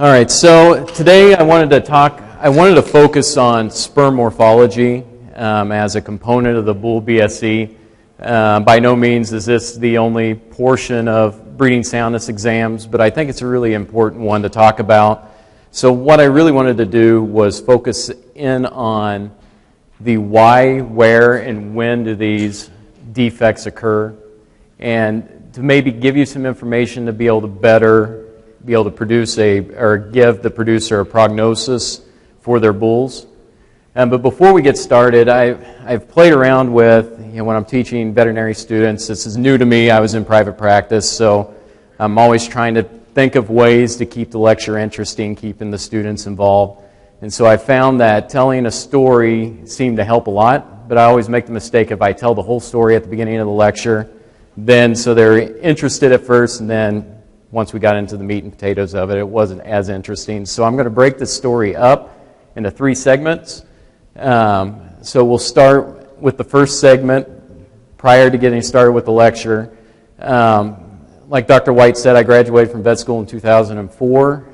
All right, so today I wanted to focus on sperm morphology as a component of the bull BSE. By no means is this the only portion of breeding soundness exams, but I think it's a really important one to talk about. So what I really wanted to do was focus in on the why, where, and when do these defects occur, and to maybe give you some information to be able to produce or give the producer a prognosis for their bulls. But before we get started, I've played around with, when I'm teaching veterinary students, this is new to me, I was in private practice, so I'm always trying to think of ways to keep the lecture interesting, keeping the students involved. And so I found that telling a story seemed to help a lot, but I always make the mistake if I tell the whole story at the beginning of the lecture, then so they're interested at first, and then once we got into the meat and potatoes of it, it wasn't as interesting. So I'm going to break the story up into 3 segments. So we'll start with the first segment prior to getting started with the lecture. Like Dr. White said, I graduated from vet school in 2004.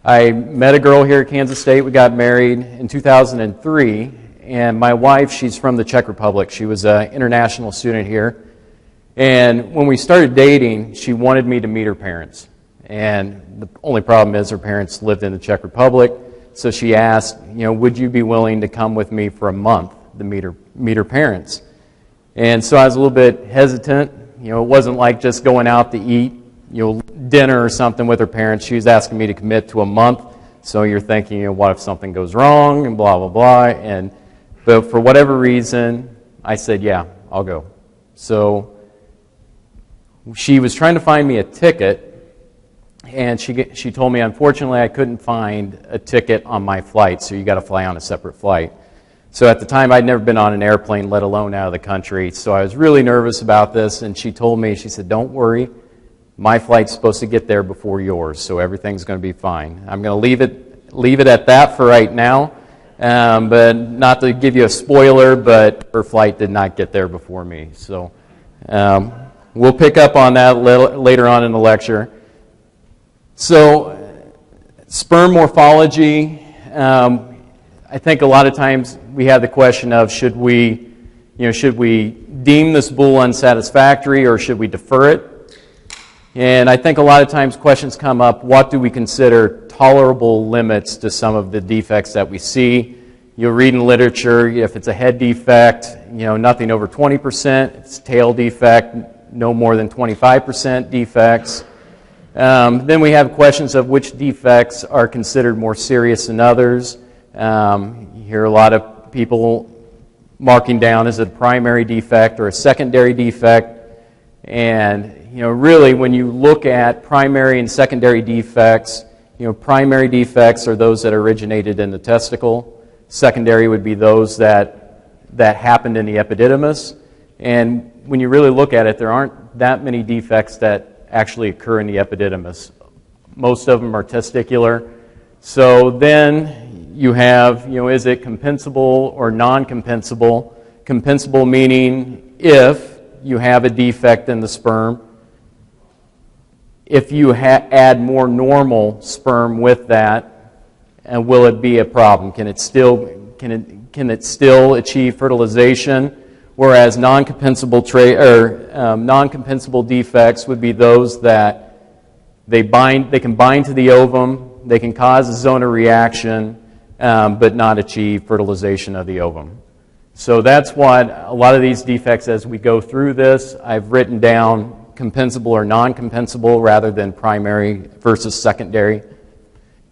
I met a girl here at Kansas State. We got married in 2003. And my wife, she's from the Czech Republic. She was an international student here. And when we started dating, she wanted me to meet her parents. And the only problem is her parents lived in the Czech Republic. So she asked, would you be willing to come with me for a month to meet her parents? And so I was a little bit hesitant. It wasn't like just going out to eat, dinner or something with her parents. She was asking me to commit to a month. So you're thinking, what if something goes wrong and blah, blah, blah. But for whatever reason, I said, yeah, I'll go. So she was trying to find me a ticket, and she told me, unfortunately, I couldn't find a ticket on my flight, so you got to fly on a separate flight. So at the time, I'd never been on an airplane, let alone out of the country, so I was really nervous about this, and she told me, she said, don't worry, my flight's supposed to get there before yours, so everything's going to be fine. I'm going to leave it at that for right now, but not to give you a spoiler, but her flight did not get there before me, so we'll pick up on that later on in the lecture. So, sperm morphology, I think a lot of times we have the question of should we deem this bull unsatisfactory or should we defer it? And I think a lot of times questions come up, what do we consider tolerable limits to some of the defects that we see? You'll read in literature, if it's a head defect, nothing over 20%. If it's a tail defect, no more than 25% defects. Then we have questions of which defects are considered more serious than others. You hear a lot of people marking down as a primary defect or a secondary defect. And, really when you look at primary and secondary defects, primary defects are those that originated in the testicle. Secondary would be those that happened in the epididymis. And when you really look at it, there aren't that many defects that actually occur in the epididymis. Most of them are testicular. So then you have, is it compensable or non-compensable? Compensable meaning if you have a defect in the sperm, if you add more normal sperm with that, and will it be a problem? Can it still achieve fertilization? Whereas non-compensable defects would be those that they can bind to the ovum, they can cause a zona reaction, but not achieve fertilization of the ovum. So that's what a lot of these defects, as we go through this, I've written down compensable or non-compensable rather than primary versus secondary.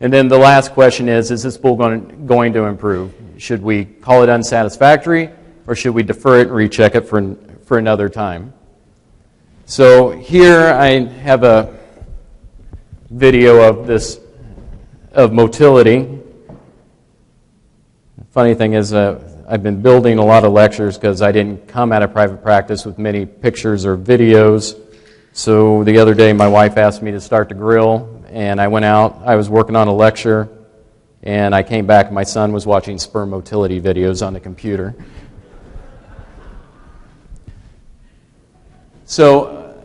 And then the last question is this bull going to improve? Should we call it unsatisfactory, or should we defer it and recheck it for another time? So here I have a video of motility. The funny thing is I've been building a lot of lectures because I didn't come out of private practice with many pictures or videos. So the other day my wife asked me to start the grill, and I went out. I was working on a lecture, and I came back and my son was watching sperm motility videos on the computer. So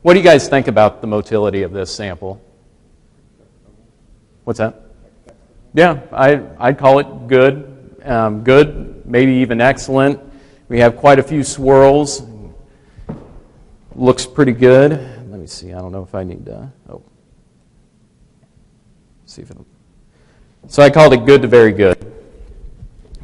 what do you guys think about the motility of this sample? What's that? Yeah, I'd call it good, good, maybe even excellent. We have quite a few swirls. Looks pretty good. Let me see. I don't know if I need to. Oh, see if it'll. So I called it good to very good.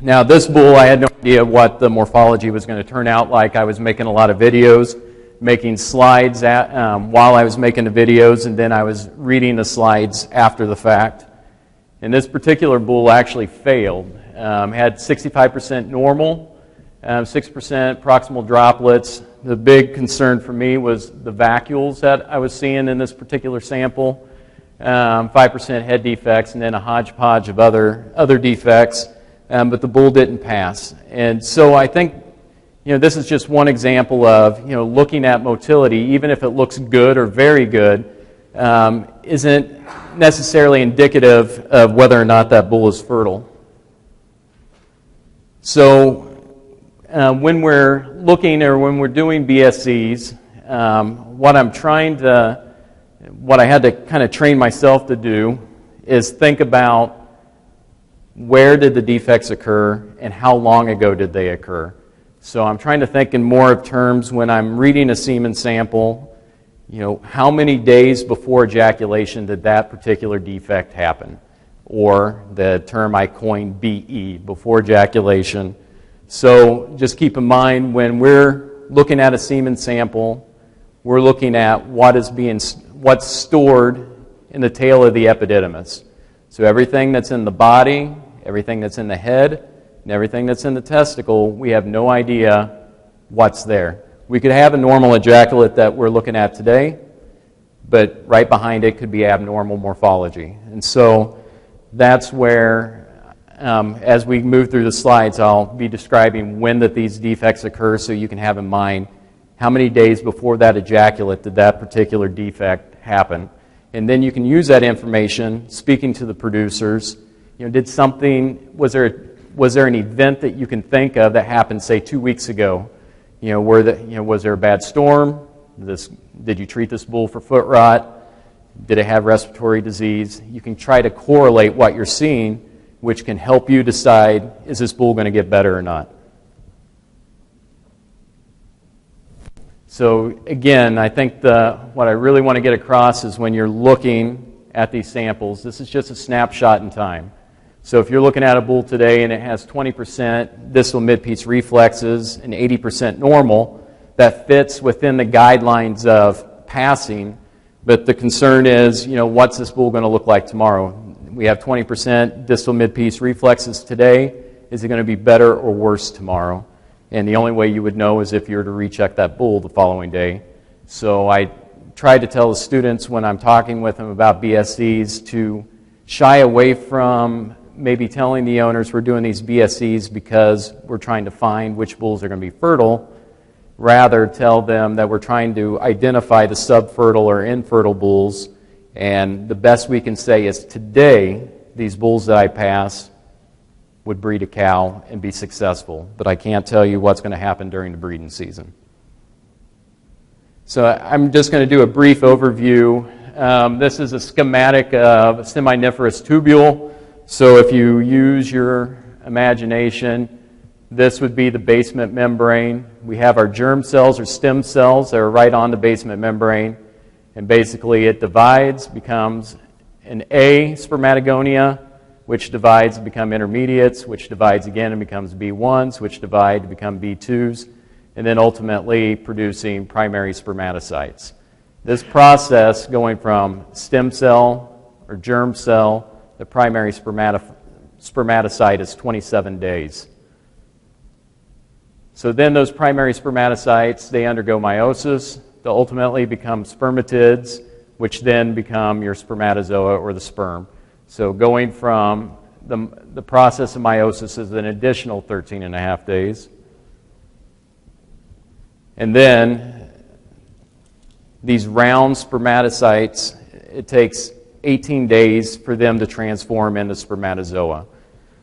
Now this bull, I had no idea what the morphology was going to turn out like. I was making a lot of videos, making slides while I was making the videos, and then I was reading the slides after the fact. And this particular bull actually failed. Had 65% normal, 6% proximal droplets. The big concern for me was the vacuoles that I was seeing in this particular sample. 5% head defects, and then a hodgepodge of other defects. But the bull didn't pass. And so I think, this is just one example of, looking at motility, even if it looks good or very good, isn't necessarily indicative of whether or not that bull is fertile. So when we're looking or when we're doing BSCs, what I had to kind of train myself to do is think about where did the defects occur and how long ago did they occur. So I'm trying to think in more of terms when I'm reading a semen sample, how many days before ejaculation did that particular defect happen? Or the term I coined BE, before ejaculation. So just keep in mind when we're looking at a semen sample, we're looking at what's stored in the tail of the epididymis. So everything that's in the body, everything that's in the head, and everything that's in the testicle, we have no idea what's there. We could have a normal ejaculate that we're looking at today, but right behind it could be abnormal morphology. And so that's where, as we move through the slides, I'll be describing when these defects occur so you can have in mind how many days before that ejaculate did that particular defect happen. And then you can use that information, speaking to the producers. Was there an event that you can think of that happened, say, 2 weeks ago? Was there a bad storm? Did you treat this bull for foot rot? Did it have respiratory disease? You can try to correlate what you're seeing, which can help you decide, is this bull going to get better or not? So again, I think what I really want to get across is when you're looking at these samples, this is just a snapshot in time. So if you're looking at a bull today and it has 20% distal mid-piece reflexes and 80% normal, that fits within the guidelines of passing. But the concern is, what's this bull going to look like tomorrow? We have 20% distal mid-piece reflexes today. Is it going to be better or worse tomorrow? And the only way you would know is if you were to recheck that bull the following day. So I try to tell the students when I'm talking with them about BSCs to shy away from maybe telling the owners we're doing these BSCs because we're trying to find which bulls are going to be fertile. Rather, tell them that we're trying to identify the subfertile or infertile bulls. And the best we can say is today, these bulls that I pass would breed a cow and be successful. But I can't tell you what's going to happen during the breeding season. So I'm just going to do a brief overview. This is a schematic of a seminiferous tubule. So if you use your imagination, this would be the basement membrane. We have our germ cells or stem cells that are right on the basement membrane. And basically it divides, becomes an A spermatogonia, which divides to become intermediates, which divides again and becomes B1s, which divide to become B2s, and then ultimately producing primary spermatocytes. This process going from stem cell or germ cell to primary spermatocyte is 27 days. So then those primary spermatocytes, they undergo meiosis. They'll ultimately become spermatids, which then become your spermatozoa or the sperm. So going from the process of meiosis is an additional 13 and a half days. And then these round spermatocytes, it takes 18 days for them to transform into spermatozoa.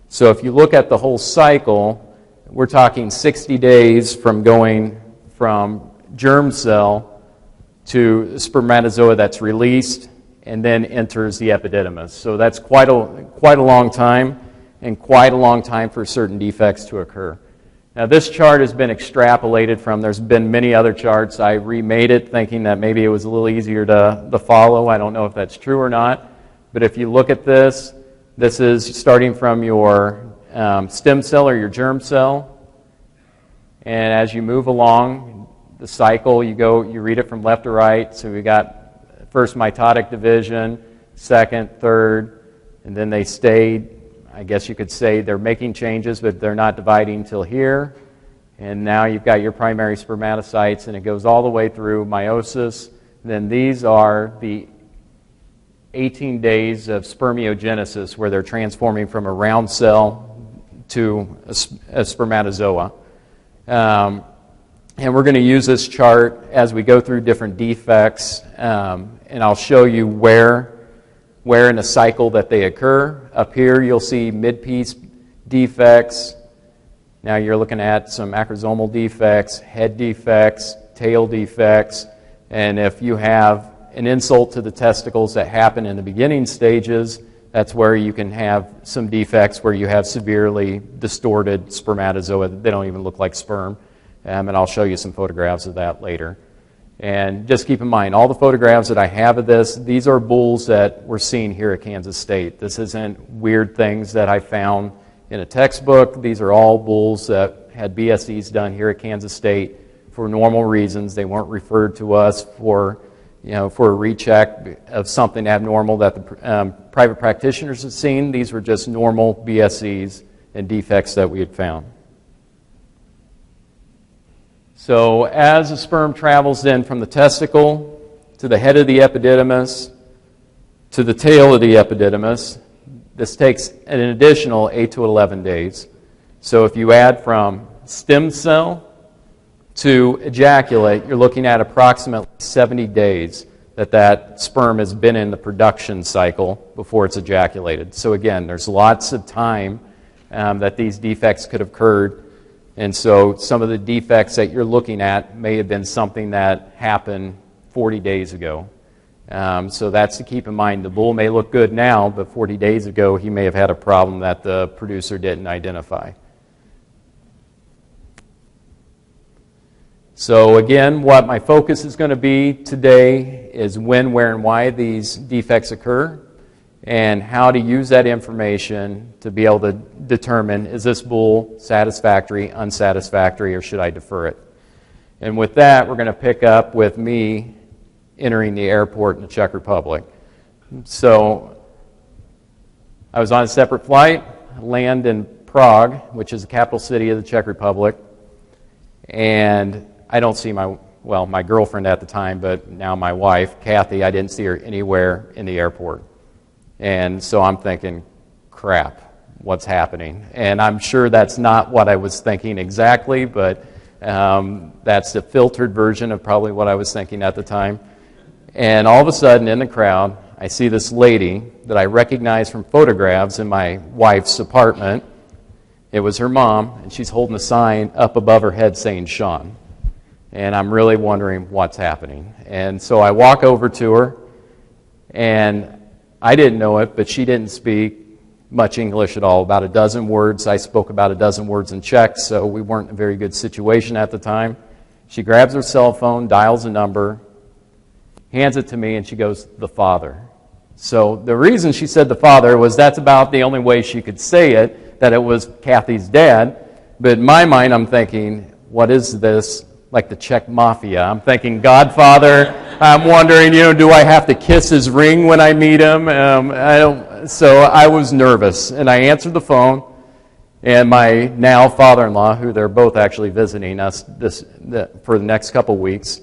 So if you look at the whole cycle, we're talking 60 days from going from germ cell to spermatozoa that's released, and then enters the epididymis. So that's quite a long time, and quite a long time for certain defects to occur. Now this chart has been extrapolated from, there's been many other charts. I remade it thinking that maybe it was a little easier to follow. I don't know if that's true or not. But if you look at this, this is starting from your stem cell or your germ cell. And as you move along the cycle, you read it from left to right. So we got first mitotic division, second, third, and then they stayed. I guess you could say they're making changes, but they're not dividing till here. And now you've got your primary spermatocytes, and it goes all the way through meiosis. Then these are the 18 days of spermiogenesis, where they're transforming from a round cell to a spermatozoa. And we're going to use this chart as we go through different defects, and I'll show you where in a cycle that they occur. Up here you'll see mid-piece defects. Now you're looking at some acrosomal defects, head defects, tail defects, and if you have an insult to the testicles that happen in the beginning stages, that's where you can have some defects where you have severely distorted spermatozoa. They don't even look like sperm, and I'll show you some photographs of that later. And just keep in mind, all the photographs that I have of this, these are bulls that we're seeing here at Kansas State. This isn't weird things that I found in a textbook. These are all bulls that had BSEs done here at Kansas State for normal reasons. They weren't referred to us for a recheck of something abnormal that the private practitioners had seen. These were just normal BSEs and defects that we had found. So as the sperm travels then from the testicle to the head of the epididymis to the tail of the epididymis, this takes an additional 8 to 11 days. So if you add from stem cell to ejaculate, you're looking at approximately 70 days that sperm has been in the production cycle before it's ejaculated. So again, there's lots of time that these defects could have occurred. And so some of the defects that you're looking at may have been something that happened 40 days ago. So that's to keep in mind. The bull may look good now, but 40 days ago he may have had a problem that the producer didn't identify. So again, what my focus is going to be today is when, where, and why these defects occur, and how to use that information to be able to determine, is this bull satisfactory, unsatisfactory, or should I defer it? And with that, we're going to pick up with me entering the airport in the Czech Republic. So I was on a separate flight, land in Prague, which is the capital city of the Czech Republic, and I don't see my girlfriend at the time, but now my wife, Kathy, I didn't see her anywhere in the airport. And so I'm thinking, crap, what's happening? And I'm sure that's not what I was thinking exactly, but that's the filtered version of probably what I was thinking at the time. And all of a sudden, in the crowd, I see this lady that I recognize from photographs in my wife's apartment. It was her mom, and she's holding a sign up above her head saying, Sean. And I'm really wondering what's happening. And so I walk over to her, and I didn't know it, but she didn't speak much English at all, about a dozen words. I spoke about a dozen words in Czech, so we weren't in a very good situation at the time. She grabs her cell phone, dials a number, hands it to me, and she goes, the father. So the reason she said the father was that's about the only way she could say it, that it was Kathy's dad. But in my mind, I'm thinking, what is this? Like the Czech mafia. I'm thinking Godfather. I'm wondering, do I have to kiss his ring when I meet him? So I was nervous, and I answered the phone, and my now father-in-law, who they're both actually visiting us for the next couple weeks,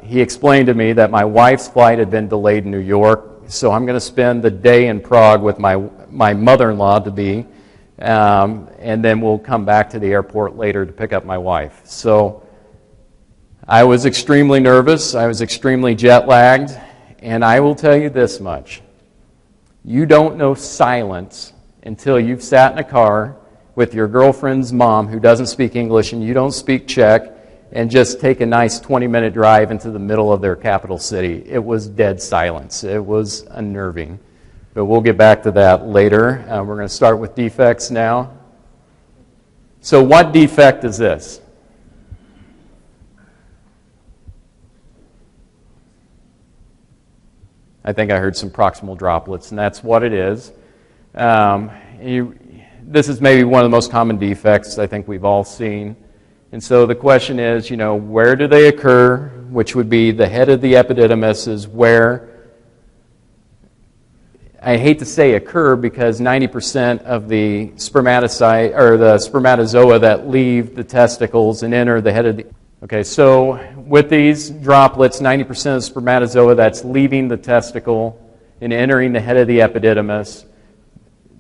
he explained to me that my wife's flight had been delayed in New York, so I'm going to spend the day in Prague with my mother-in-law to be, and then we'll come back to the airport later to pick up my wife. So I was extremely nervous. I was extremely jet-lagged, and I will tell you this much. You don't know silence until you've sat in a car with your girlfriend's mom who doesn't speak English and you don't speak Czech, and just take a nice 20-minute drive into the middle of their capital city. It was dead silence. It was unnerving. But we'll get back to that later. We're going to start with defects now. So what defect is this? I think I heard some proximal droplets, and that's what it is. This is maybe one of the most common defects I think we've all seen. And so the question is, where do they occur, which would be the head of the epididymis is where, I hate to say occur because 90% of the spermatocyte or the spermatozoa that leave the testicles and enter the head of the... Okay, so with these droplets, 90% of the spermatozoa that's leaving the testicle and entering the head of the epididymis,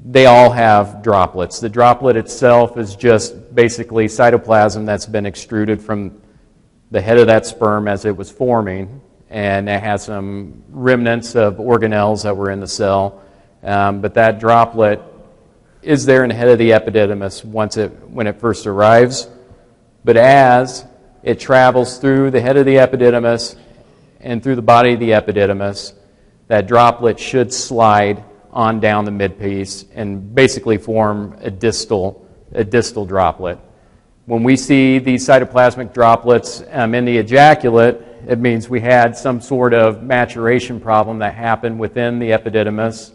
they all have droplets. The droplet itself is just basically cytoplasm that's been extruded from the head of that sperm as it was forming, and it has some remnants of organelles that were in the cell. But that droplet is there in the head of the epididymis when it first arrives. But as it travels through the head of the epididymis and through the body of the epididymis, that droplet should slide on down the midpiece and basically form a distal droplet. When we see these cytoplasmic droplets in the ejaculate, it means we had some sort of maturation problem that happened within the epididymis,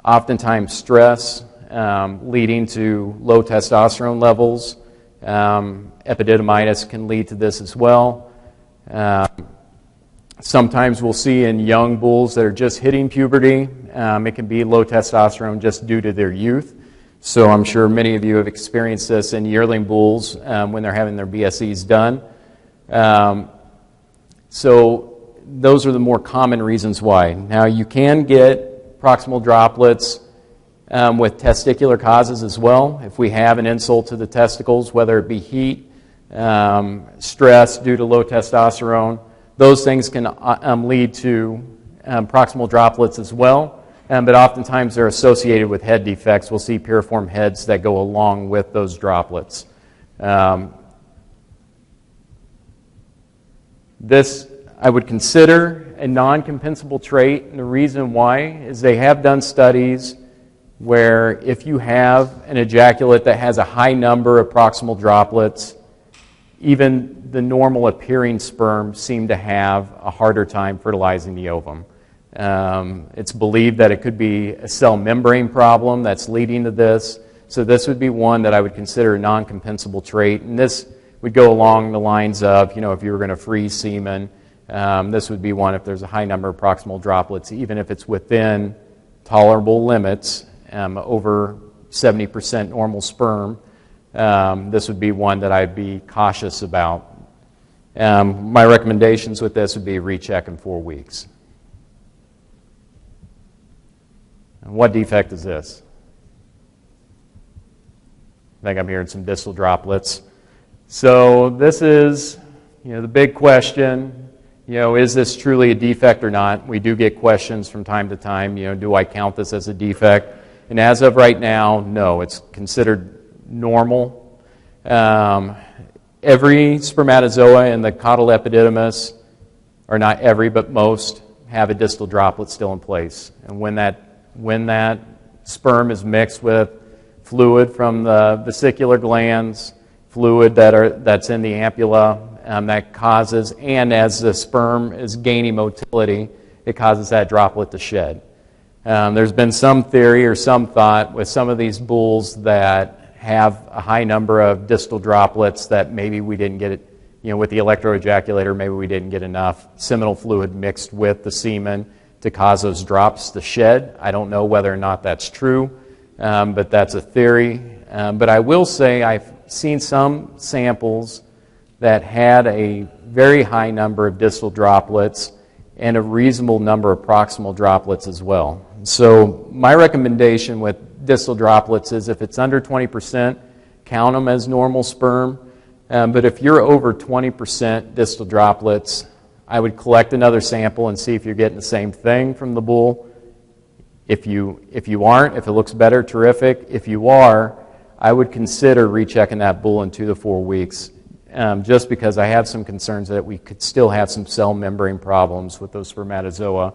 oftentimes stress leading to low testosterone levels. Epididymitis can lead to this as well. Sometimes we'll see in young bulls that are just hitting puberty, it can be low testosterone just due to their youth. So I'm sure many of you have experienced this in yearling bulls when they're having their BSEs done. So those are the more common reasons why. Now you can get proximal droplets with testicular causes as well. If we have an insult to the testicles, whether it be heat, stress due to low testosterone, those things can lead to proximal droplets as well, but oftentimes they're associated with head defects. We'll see piriform heads that go along with those droplets. This I would consider a non-compensable trait, and the reason why is they have done studies where if you have an ejaculate that has a high number of proximal droplets, even the normal appearing sperm seem to have a harder time fertilizing the ovum. It's believed that it could be a cell membrane problem that's leading to this. So this would be one that I would consider a non-compensable trait. And this would go along the lines of, if you were going to freeze semen, this would be one if there's a high number of proximal droplets, even if it's within tolerable limits, over 70% normal sperm. This would be one that I'd be cautious about. My recommendations with this would be recheck in 4 weeks. And what defect is this? I think I'm hearing some distal droplets. So this is, the big question. Is this truly a defect or not? We do get questions from time to time. Do I count this as a defect? And as of right now, no, it's considered normal. Every spermatozoa in the caudal epididymis, or not every, but most, have a distal droplet still in place. And when that sperm is mixed with fluid from the vesicular glands, fluid that's in the ampulla, that causes, and as the sperm is gaining motility, it causes that droplet to shed. There's been some theory or some thought with some of these bulls that have a high number of distal droplets that maybe we didn't get it, with the electroejaculator, maybe we didn't get enough seminal fluid mixed with the semen to cause those drops to shed. I don't know whether or not that's true, but that's a theory. But I will say I've seen some samples that had a very high number of distal droplets and a reasonable number of proximal droplets as well. So my recommendation with distal droplets is if it's under 20%, count them as normal sperm. But if you're over 20% distal droplets, I would collect another sample and see if you're getting the same thing from the bull. If you aren't, if it looks better, terrific. If you are, I would consider rechecking that bull in 2 to 4 weeks just because I have some concerns that we could still have some cell membrane problems with those spermatozoa.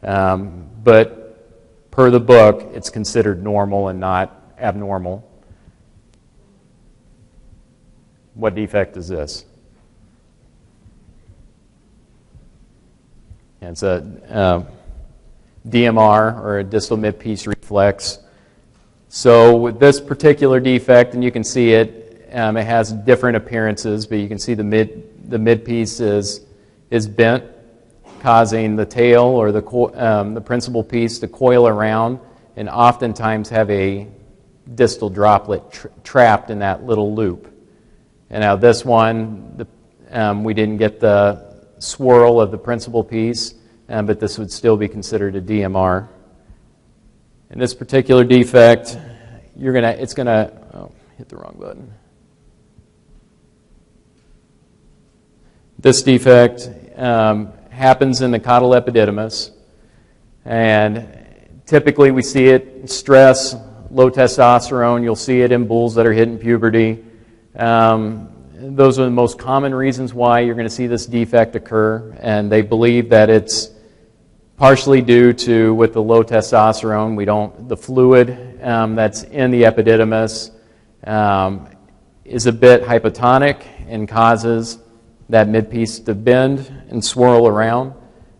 But per the book, it's considered normal and not abnormal. What defect is this? It's a DMR, or a distal midpiece reflex. So with this particular defect, and you can see it, it has different appearances, but you can see the midpiece is bent, causing the tail or the principal piece to coil around and oftentimes have a distal droplet trapped in that little loop. And now this one, we didn't get the swirl of the principal piece, but this would still be considered a DMR. In this particular defect, it's going to hit the wrong button. This defect happens in the caudal epididymis, and typically we see it in stress, low testosterone. You'll see it in bulls that are hitting puberty. Those are the most common reasons why you're going to see this defect occur, and they believe that it's partially due to, with the low testosterone, the fluid that's in the epididymis is a bit hypotonic and causes that midpiece to bend and swirl around.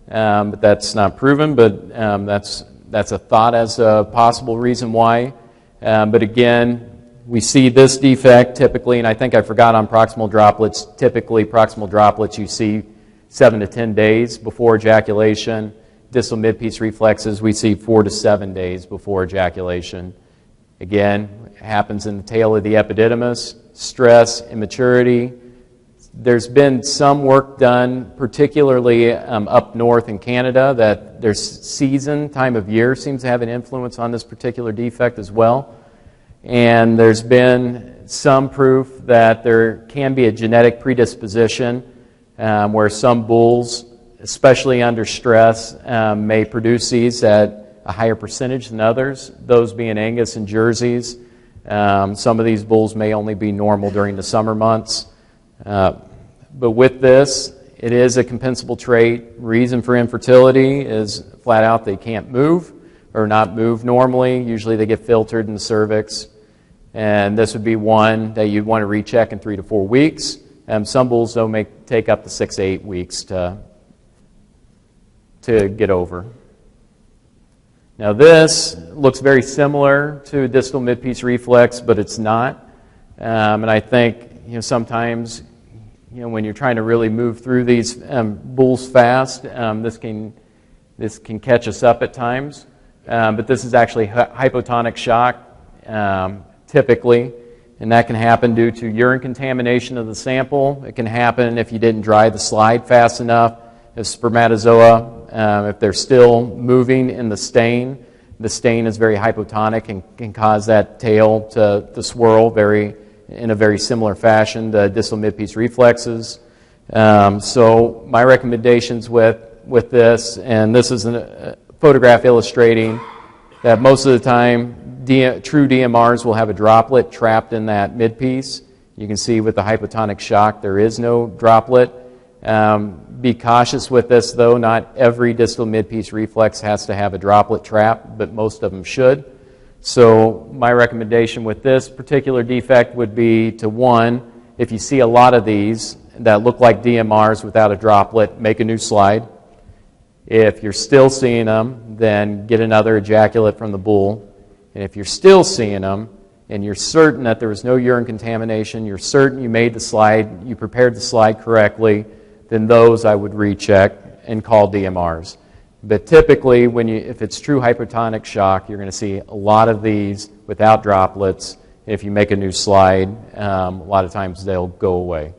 But that's not proven, but that's a thought as a possible reason why. But again, we see this defect typically, and I think I forgot on proximal droplets, typically proximal droplets you see 7 to 10 days before ejaculation. Distal midpiece reflexes we see 4 to 7 days before ejaculation. Again, it happens in the tail of the epididymis, stress, immaturity. There's been some work done, particularly up north in Canada, that their season, time of year, seems to have an influence on this particular defect as well. And there's been some proof that there can be a genetic predisposition where some bulls, especially under stress, may produce these at a higher percentage than others, those being Angus and Jerseys. Some of these bulls may only be normal during the summer months. But with this, it is a compensable trait. Reason for infertility is flat out they can't move or not move normally. Usually they get filtered in the cervix. And this would be one that you'd want to recheck in 3 to 4 weeks. Some bulls, though, may take up to 6 to 8 weeks to get over. Now this looks very similar to distal midpiece reflex, but it's not. And I think sometimes when you're trying to really move through these bulls fast, this can catch us up at times. But this is actually hypotonic shock, typically, and that can happen due to urine contamination of the sample. It can happen if you didn't dry the slide fast enough. If spermatozoa, if they're still moving in the stain is very hypotonic and can cause that tail to swirl in a very similar fashion to distal midpiece reflexes. So my recommendations with this, and this is a photograph illustrating that most of the time true DMRs will have a droplet trapped in that midpiece. You can see with the hypotonic shock there is no droplet. Be cautious with this, though. Not every distal midpiece reflex has to have a droplet trap, but most of them should. So my recommendation with this particular defect would be to, one, if you see a lot of these that look like DMRs without a droplet, make a new slide. If you're still seeing them, then get another ejaculate from the bull. And if you're still seeing them, and you're certain that there was no urine contamination, you're certain you made the slide, you prepared the slide correctly, then those I would recheck and call DMRs. But typically, if it's true hypotonic shock, you're going to see a lot of these without droplets. If you make a new slide, a lot of times they'll go away.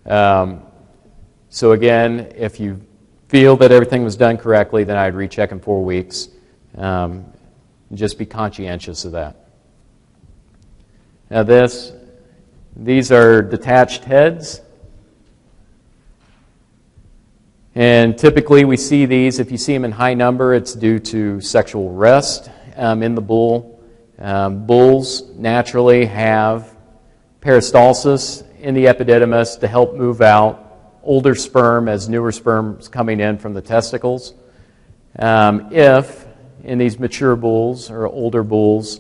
So again, if you feel that everything was done correctly, then I'd recheck in 4 weeks. Just be conscientious of that. Now these are detached heads. And typically we see these, if you see them in high number, it's due to sexual rest in the bull. Bulls naturally have peristalsis in the epididymis to help move out older sperm as newer sperm is coming in from the testicles. If in these mature bulls or older bulls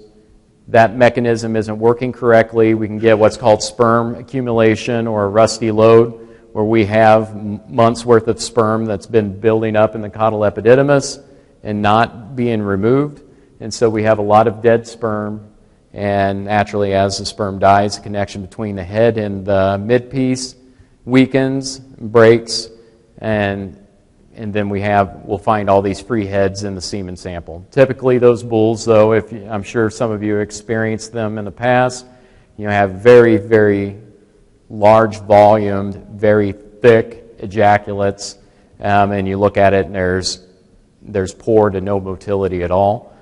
that mechanism isn't working correctly, we can get what's called sperm accumulation or a rusty load, where we have months worth of sperm that's been building up in the caudal epididymis and not being removed. And so we have a lot of dead sperm, and naturally as the sperm dies, the connection between the head and the midpiece weakens, breaks, and then we'll find all these free heads in the semen sample. Typically those bulls, though, I'm sure some of you experienced them in the past, have very, very large volumed, very thick ejaculates, and you look at it and there's poor to no motility at all.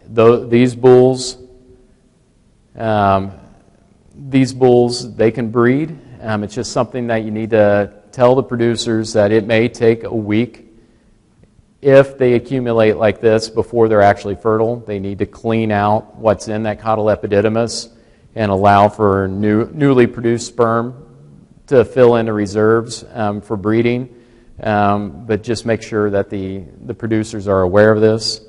These bulls, they can breed. It's just something that you need to tell the producers that it may take a week. If they accumulate like this before they're actually fertile, they need to clean out what's in that caudal epididymis and allow for newly produced sperm to fill in the reserves for breeding. But just make sure that the producers are aware of this.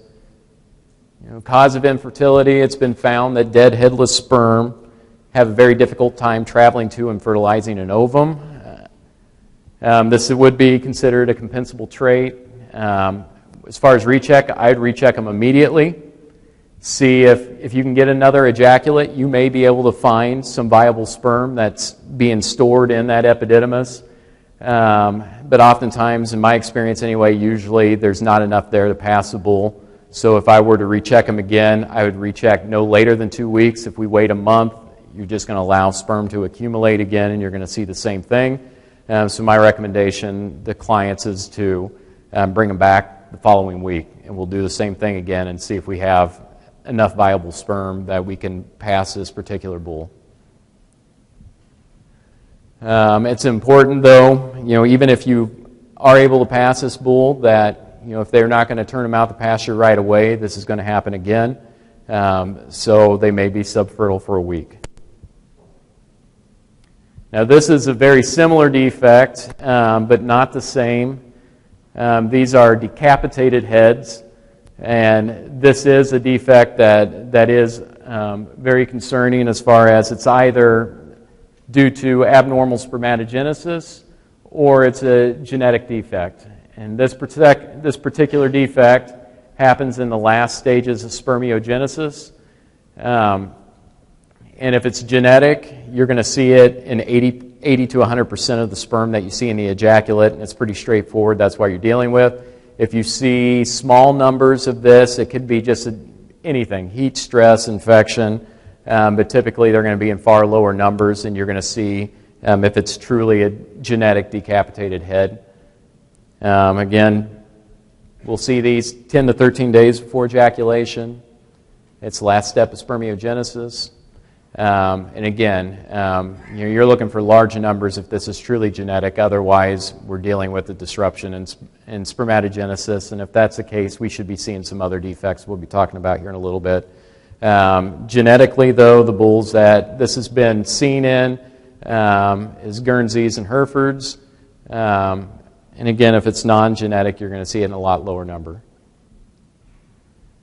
Cause of infertility, it's been found that dead headless sperm have a very difficult time traveling to and fertilizing an ovum. This would be considered a compensable trait. As far as recheck, I'd recheck them immediately. See if you can get another ejaculate, you may be able to find some viable sperm that's being stored in that epididymis. But oftentimes, in my experience anyway, usually there's not enough there to pass the bull. So if I were to recheck them again, I would recheck no later than 2 weeks. If we wait a month, you're just going to allow sperm to accumulate again, and you're going to see the same thing. So my recommendation to clients is to bring them back the following week, and we'll do the same thing again and see if we have enough viable sperm that we can pass this particular bull. It's important, though, even if you are able to pass this bull, that if they're not going to turn them out to pasture right away, this is going to happen again. So they may be subfertile for a week. Now, this is a very similar defect, but not the same. These are decapitated heads, and this is a defect that is very concerning as far as it's either due to abnormal spermatogenesis or it's a genetic defect. And this particular defect happens in the last stages of spermiogenesis. And if it's genetic, you're going to see it in 80 to 100% of the sperm that you see in the ejaculate, and it's pretty straightforward. That's what you're dealing with. If you see small numbers of this, it could be just anything, heat, stress, infection, but typically they're going to be in far lower numbers, and you're going to see if it's truly a genetic decapitated head. Again, we'll see these 10 to 13 days before ejaculation. It's the last step of spermiogenesis. And again, you're looking for large numbers if this is truly genetic. Otherwise, we're dealing with a disruption in spermatogenesis. And if that's the case, we should be seeing some other defects we'll be talking about here in a little bit. Genetically, though, the bulls that this has been seen in is Guernseys and Herefords. And again, if it's non-genetic, you're going to see it in a lot lower number.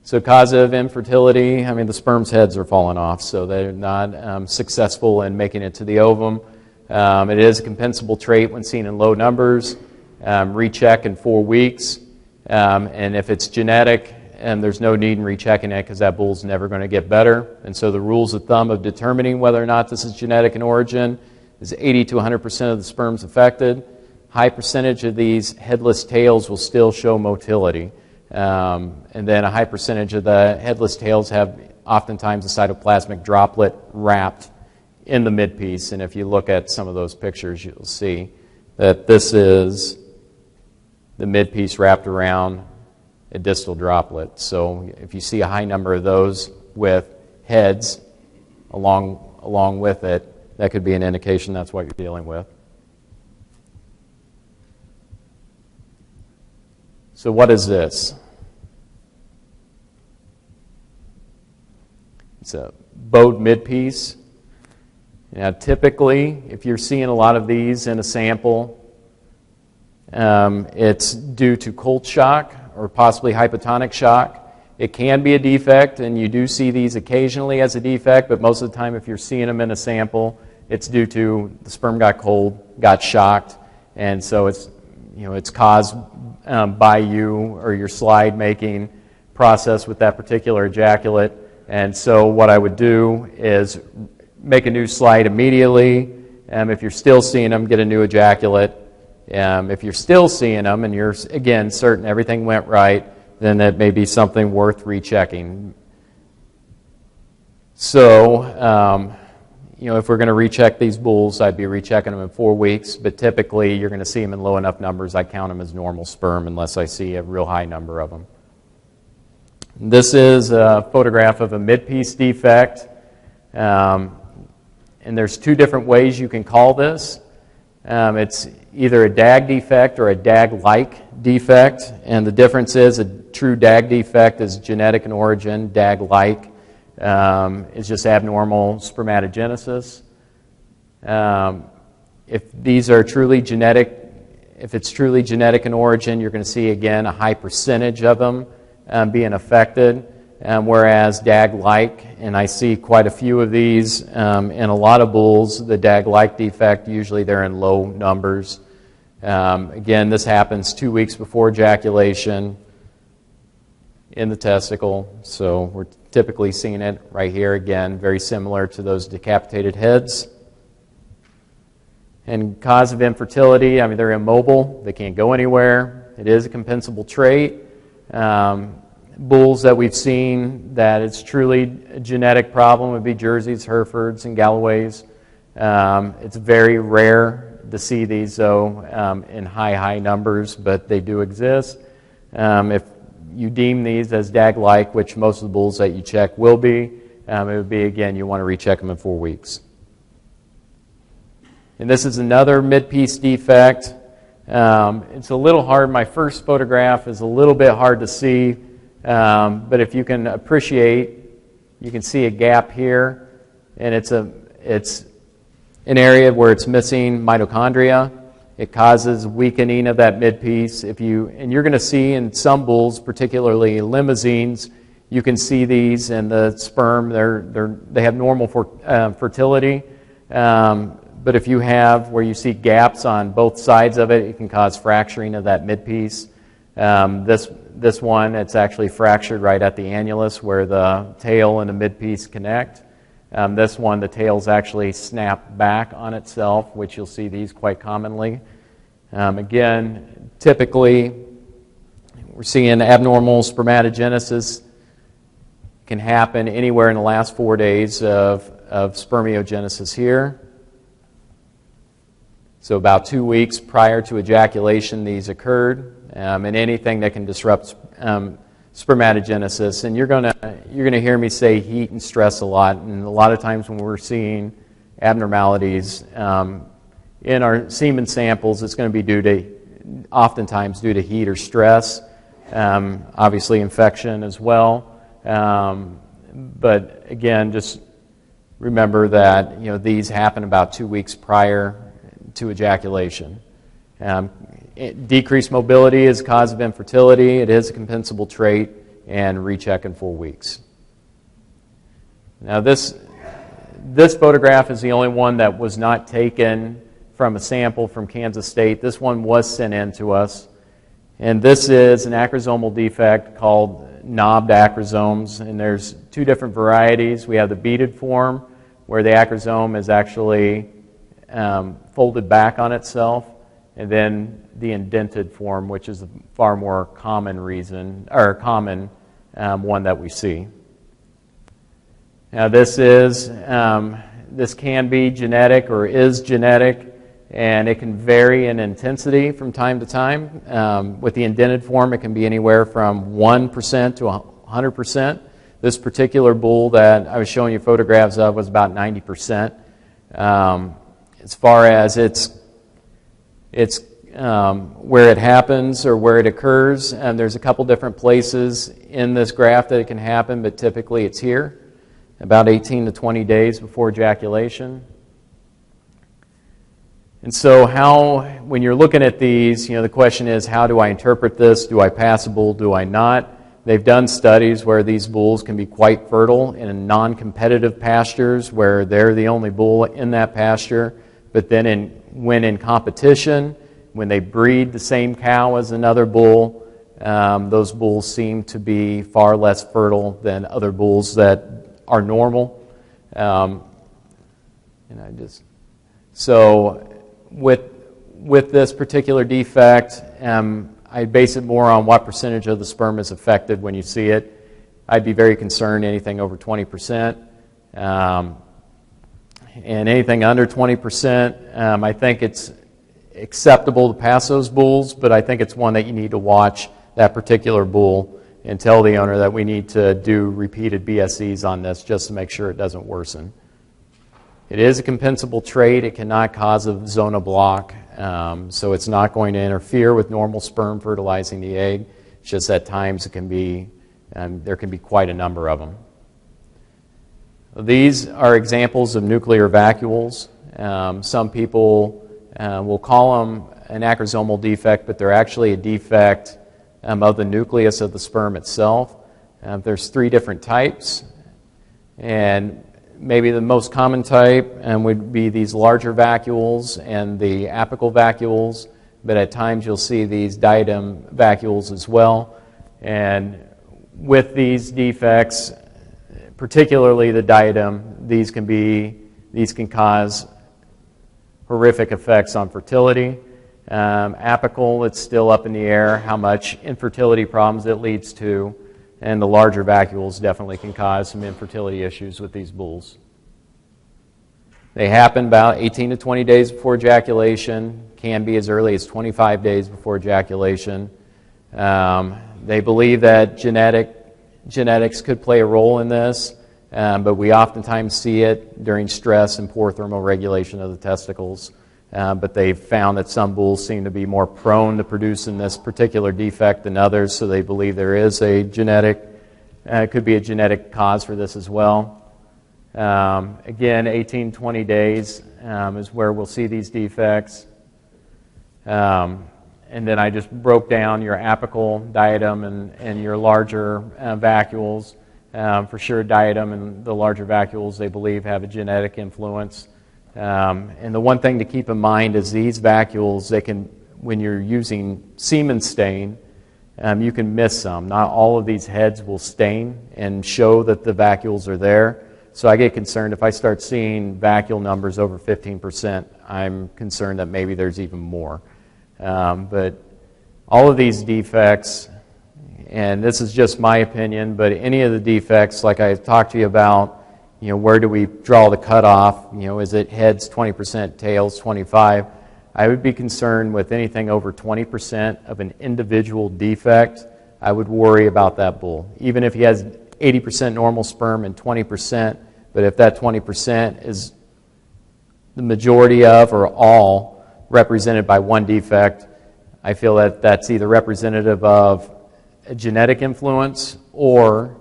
So cause of infertility, the sperm's heads are falling off, so they're not successful in making it to the ovum. It is a compensable trait when seen in low numbers. Recheck in 4 weeks. And if it's genetic, there's no need in rechecking it because that bull's never going to get better. And so the rules of thumb of determining whether or not this is genetic in origin is 80 to 100% of the sperms affected. High percentage of these headless tails will still show motility. And then a high percentage of the headless tails have oftentimes a cytoplasmic droplet wrapped in the midpiece. And if you look at some of those pictures, you'll see that this is the midpiece wrapped around a distal droplet. So if you see a high number of those with heads along with it, that could be an indication that's what you're dealing with. So what is this? It's a bowed midpiece. Now, typically, if you're seeing a lot of these in a sample, it's due to cold shock or possibly hypotonic shock. It can be a defect, and you do see these occasionally as a defect, but most of the time if you're seeing them in a sample, it's due to the sperm got cold, got shocked, and so it's caused by you or your slide making process with that particular ejaculate. And so what I would do is make a new slide immediately. If you're still seeing them, get a new ejaculate. If you're still seeing them and you're, again, certain everything went right, then that may be something worth rechecking. So, if we're going to recheck these bulls, I'd be rechecking them in 4 weeks, but typically you're going to see them in low enough numbers, I count them as normal sperm unless I see a real high number of them. This is a photograph of a mid-piece defect, and there's 2 different ways you can call this. It's either a DAG defect or a DAG-like defect, and the difference is a true DAG defect is genetic in origin, DAG-like is just abnormal spermatogenesis. If these are truly genetic, if it's truly genetic in origin, you're going to see, again, a high percentage of them being affected, whereas DAG-like, and I see quite a few of these in a lot of bulls, the DAG-like defect, usually they're in low numbers. Again, this happens 2 weeks before ejaculation in the testicle, so we're typically seeing it right here, again, very similar to those decapitated heads. And cause of infertility, they're immobile, they can't go anywhere. It is a compensable trait. Bulls that we've seen that it's truly a genetic problem would be Jerseys, Herefords, and Galloways. It's very rare to see these, though, in high numbers, but they do exist. If you deem these as DAG-like, which most of the bulls that you check will be, it would be, again, you want to recheck them in 4 weeks. And this is another mid-piece defect. It's a little hard. My first photograph is a little bit hard to see, but if you can appreciate, you can see a gap here, and it's an area where it's missing mitochondria. It causes weakening of that mid-piece. And you're going to see in some bulls, particularly limousines, you can see these in the sperm. They have normal fertility. But if you have where you see gaps on both sides of it, it can cause fracturing of that mid-piece. This one, it's actually fractured right at the annulus where the tail and the mid-piece connect. This one, the tail's actually snapped back on itself, which you'll see these quite commonly. Again, typically, we're seeing abnormal spermatogenesis can happen anywhere in the last 4 days of spermiogenesis here. So about 2 weeks prior to ejaculation, these occurred, and anything that can disrupt spermatogenesis. And you're going to hear me say heat and stress a lot, and a lot of times when we're seeing abnormalities in our semen samples, it's going to be oftentimes due to heat or stress, obviously infection as well. But again, just remember that these happen about 2 weeks prior to ejaculation. Decreased mobility is a cause of infertility. It is a compensable trait, and recheck in 4 weeks. Now this photograph is the only one that was not taken from a sample from Kansas State. This one was sent in to us, and this is an acrosomal defect called knobbed acrosomes, and there's 2 different varieties. We have the beaded form, where the acrosome is actually folded back on itself, and then the indented form, which is a far more common one that we see. Now this can be genetic or is genetic, and it can vary in intensity from time to time. With the indented form, it can be anywhere from 1% to 100%. This particular bull that I was showing you photographs of was about 90%. As far as it's where it happens or where it occurs, and there's a couple different places in this graph that it can happen, but typically it's here, about 18 to 20 days before ejaculation. And so when you're looking at these, the question is, how do I interpret this? Do I pass a bull? Do I not? They've done studies where these bulls can be quite fertile in non-competitive pastures where they're the only bull in that pasture. But then when in competition, when they breed the same cow as another bull, those bulls seem to be far less fertile than other bulls that are normal. So with this particular defect, I base it more on what percentage of the sperm is affected when you see it. I'd be very concerned anything over 20%. And anything under 20%, I think it's acceptable to pass those bulls, but I think it's one that you need to watch that particular bull and tell the owner that we need to do repeated BSEs on this just to make sure it doesn't worsen. It is a compensable trait. It cannot cause a zona block, so it's not going to interfere with normal sperm fertilizing the egg. It's just at times there can be quite a number of them. These are examples of nuclear vacuoles. Some people will call them an acrosomal defect, but they're actually a defect of the nucleus of the sperm itself. There's 3 different types, and maybe the most common type would be these larger vacuoles and the apical vacuoles, but at times you'll see these diadem vacuoles as well. And with these defects, particularly the diadem, these can cause horrific effects on fertility. Apical, it's still up in the air how much infertility problems it leads to. And the larger vacuoles definitely can cause some infertility issues with these bulls. They happen about 18 to 20 days before ejaculation, can be as early as 25 days before ejaculation. They believe that genetics could play a role in this, but we oftentimes see it during stress and poor thermal regulation of the testicles. But they've found that some bulls seem to be more prone to producing this particular defect than others, so they believe there is could be a genetic cause for this as well. Again, 18, 20 days is where we'll see these defects. And then I just broke down your apical, diadem, and your larger vacuoles. For sure, diadem and the larger vacuoles, they believe, have a genetic influence. And the one thing to keep in mind is these vacuoles, when you're using semen stain, you can miss some. Not all of these heads will stain and show that the vacuoles are there. So I get concerned if I start seeing vacuole numbers over 15%, I'm concerned that maybe there's even more. But all of these defects, and this is just my opinion, but any of the defects, like I talked to you about, where do we draw the cutoff? Is it heads 20%, tails 25%? I would be concerned with anything over 20% of an individual defect. I would worry about that bull. Even if he has 80% normal sperm and 20%, but if that 20% is the majority of or all represented by one defect, I feel that that's either representative of a genetic influence or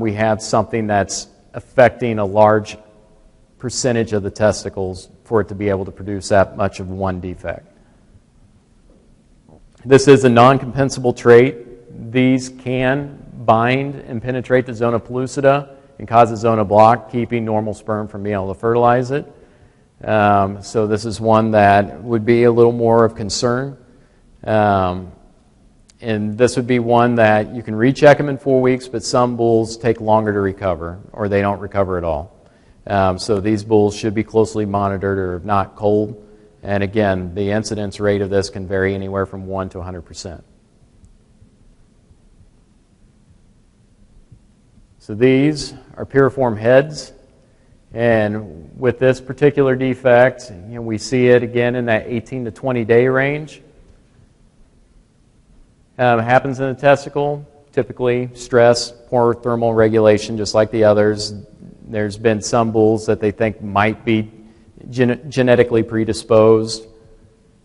we have something that's affecting a large percentage of the testicles for it to be able to produce that much of one defect. This is a non-compensable trait. These can bind and penetrate the zona pellucida and cause a zona block, keeping normal sperm from being able to fertilize it. So this is one that would be a little more of concern. And this would be one that you can recheck them in 4 weeks, but some bulls take longer to recover, or they don't recover at all. So these bulls should be closely monitored or if not cold. And again, the incidence rate of this can vary anywhere from 1 to 100%. So these are piriform heads. And with this particular defect, we see it again in that 18 to 20 day range. Happens in the testicle, typically stress, poor thermal regulation, just like the others. There's been some bulls that they think might be genetically predisposed.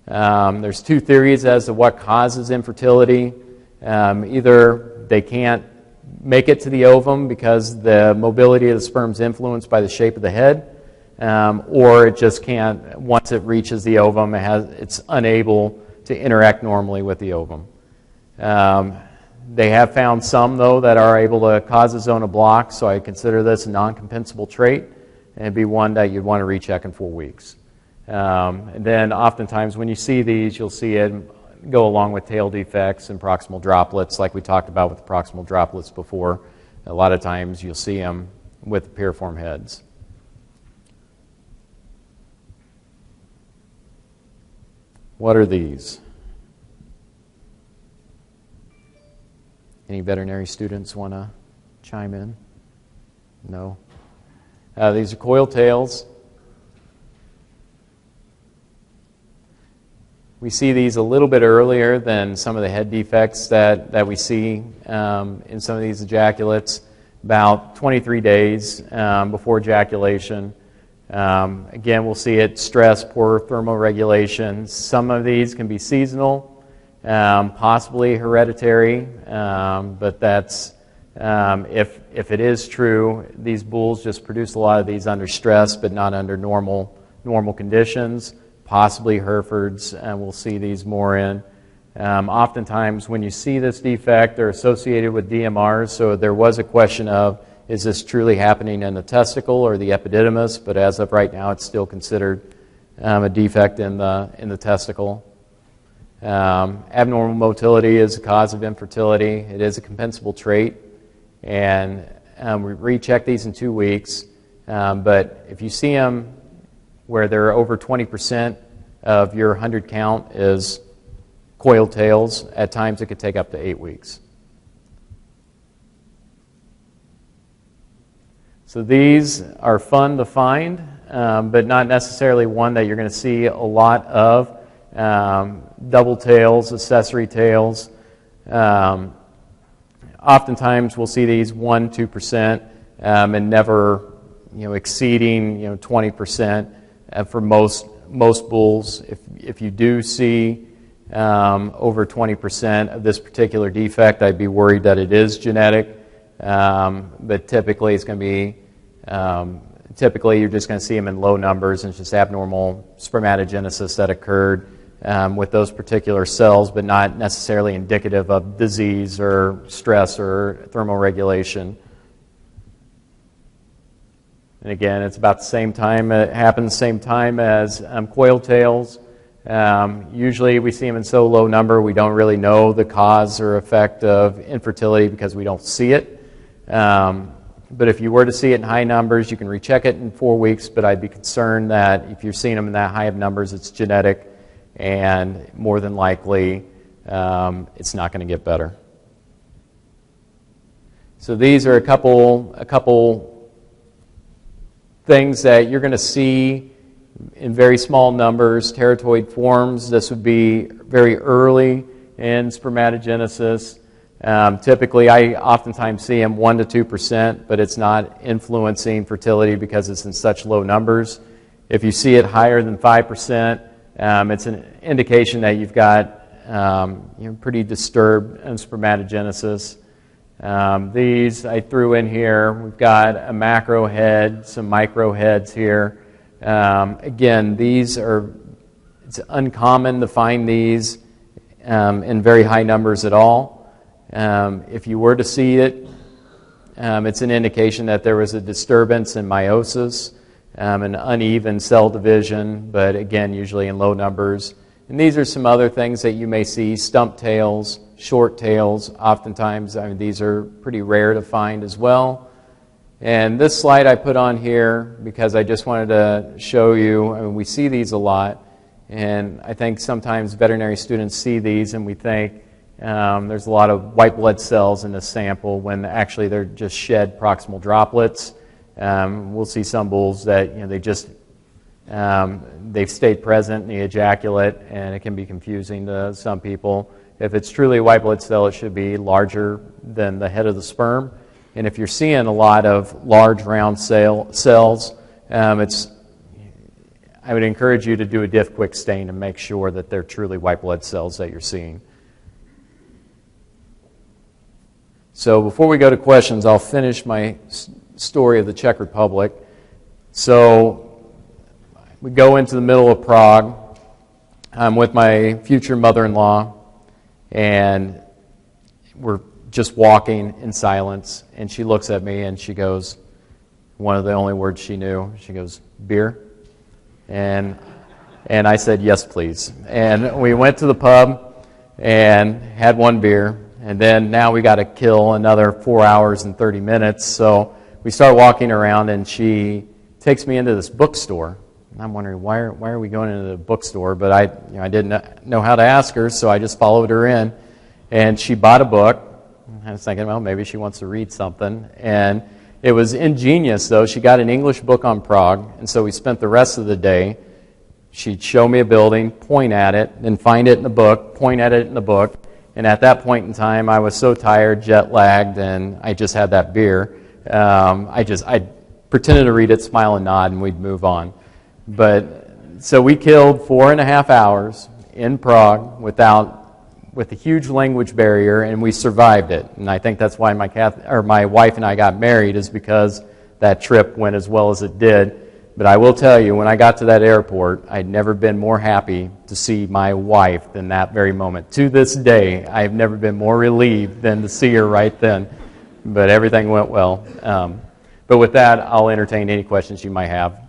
There's 2 theories as to what causes infertility. Either they can't make it to the ovum because the mobility of the sperm is influenced by the shape of the head, or it just can't, once it reaches the ovum, it's unable to interact normally with the ovum. They have found some, though, that are able to cause a zonal block, so I consider this a non-compensable trait, and it'd be one that you'd want to recheck in 4 weeks. And then oftentimes when you see these, you'll see it go along with tail defects and proximal droplets, like we talked about with the proximal droplets before. A lot of times you'll see them with piriform heads. What are these? Any veterinary students want to chime in? No? These are coil tails. We see these a little bit earlier than some of the head defects that we see in some of these ejaculates, about 23 days before ejaculation. Again, we'll see it stress, poor thermoregulation. Some of these can be seasonal. Possibly hereditary, but that's if it is true, these bulls just produce a lot of these under stress, but not under normal conditions. Possibly Herefords, and we'll see these more in. Oftentimes, when you see this defect, they're associated with DMRs. So there was a question of, is this truly happening in the testicle or the epididymis? But as of right now, it's still considered a defect in the testicle. Abnormal motility is a cause of infertility. It is a compensable trait, and we recheck these in 2 weeks. But if you see them where they're over 20% of your 100 count is coiled tails, at times it could take up to 8 weeks. So these are fun to find, but not necessarily one that you're going to see a lot of. Double tails, accessory tails. Oftentimes we'll see these 1-2% and never exceeding 20% for most bulls. If you do see over 20% of this particular defect, I'd be worried that it is genetic. But typically it's going to be typically you're just going to see them in low numbers, and it's just abnormal spermatogenesis that occurred with those particular cells, but not necessarily indicative of disease or stress or thermoregulation. And again, it's about the same time. It happens same time as coil tails. Usually we see them in so low number we don't really know the cause or effect of infertility because we don't see it. But if you were to see it in high numbers, you can recheck it in 4 weeks, but I'd be concerned that if you're seeing them in that high of numbers, it's genetic, and more than likely it's not going to get better. So these are a couple things that you're going to see in very small numbers. Teratoid forms, this would be very early in spermatogenesis. Typically, I oftentimes see them 1-2%, but it's not influencing fertility because it's in such low numbers. If you see it higher than 5%, it's an indication that you've got pretty disturbed spermatogenesis. These I threw in here. We've got a macro head, some micro heads here. Again, it's uncommon to find these in very high numbers at all. If you were to see it, it's an indication that there was a disturbance in meiosis, an uneven cell division, but again, usually in low numbers. And these are some other things that you may see: stump tails, short tails. Oftentimes, these are pretty rare to find as well. And this slide I put on here because I just wanted to show you, we see these a lot, and I think sometimes veterinary students see these and we think there's a lot of white blood cells in this sample when actually they're just shed proximal droplets. We'll see some bulls that they've stayed present in the ejaculate, and it can be confusing to some people. If it's truly a white blood cell, it should be larger than the head of the sperm. And if you're seeing a lot of large round cells, I would encourage you to do a diff quick stain and make sure that they're truly white blood cells that you're seeing. So before we go to questions, I'll finish my story of the Czech Republic. So we go into the middle of Prague. I'm with my future mother-in-law, and we're just walking in silence, and she looks at me and she goes, one of the only words she knew, she goes, "Beer?" And I said, "Yes, please." And we went to the pub and had one beer, and then now we got to kill another 4 hours and 30 minutes, so we start walking around, and she takes me into this bookstore. And I'm wondering, why are we going into the bookstore? But I didn't know how to ask her, so I just followed her in, and she bought a book. I was thinking, well, maybe she wants to read something, and it was ingenious, though. She got an English book on Prague, and so we spent the rest of the day. She'd show me a building, point at it, then find it in the book, point at it in the book, and at that point in time, I was so tired, jet-lagged, and I just had that beer. I pretended to read it, smile and nod, and we'd move on. But so we killed 4.5 hours in Prague with a huge language barrier, and we survived it. And I think that's why my wife and I got married, is because that trip went as well as it did. But I will tell you, when I got to that airport, I'd never been more happy to see my wife than that very moment. To this day, I've never been more relieved than to see her right then. But everything went well. But with that, I'll entertain any questions you might have.